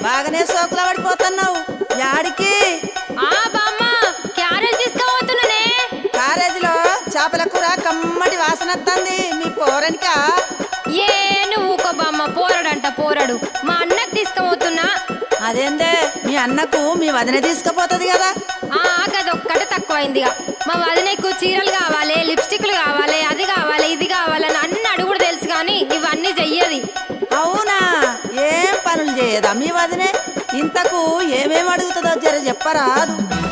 బాగానే సోకుల పడిపోతున్నావు. యాడికి? బామ్మ క్యారేజ్ తీసుకుపోతున్నానే. క్యారేజీలో చేపల కూర కమ్మటి వాసన వస్తుంది. మీ పోరనికా? నువ్వు ఊకో బామ్మ. పోరడంట పోరడు. మా అన్నకు తీసుకుపోతున్నా. అదేందే మీ అన్నకు మీ వదిన తీసుకుపోతుంది కదా? గదొక్కటే తక్కువైందిగా. మా వదినకు చీరలు కావాలి, లిప్స్టిక్లు కావాలి, అది కావాలి, ఇది కావాలని అన్ని అడుగుడు తెలుసు కానీ ఇవన్నీ చెయ్యది. అవునా? ఏం పనులు చేయదా మీ వదినే? ఇంతకు ఏమేమి అడుగుతుందో జర చెప్పరాదు.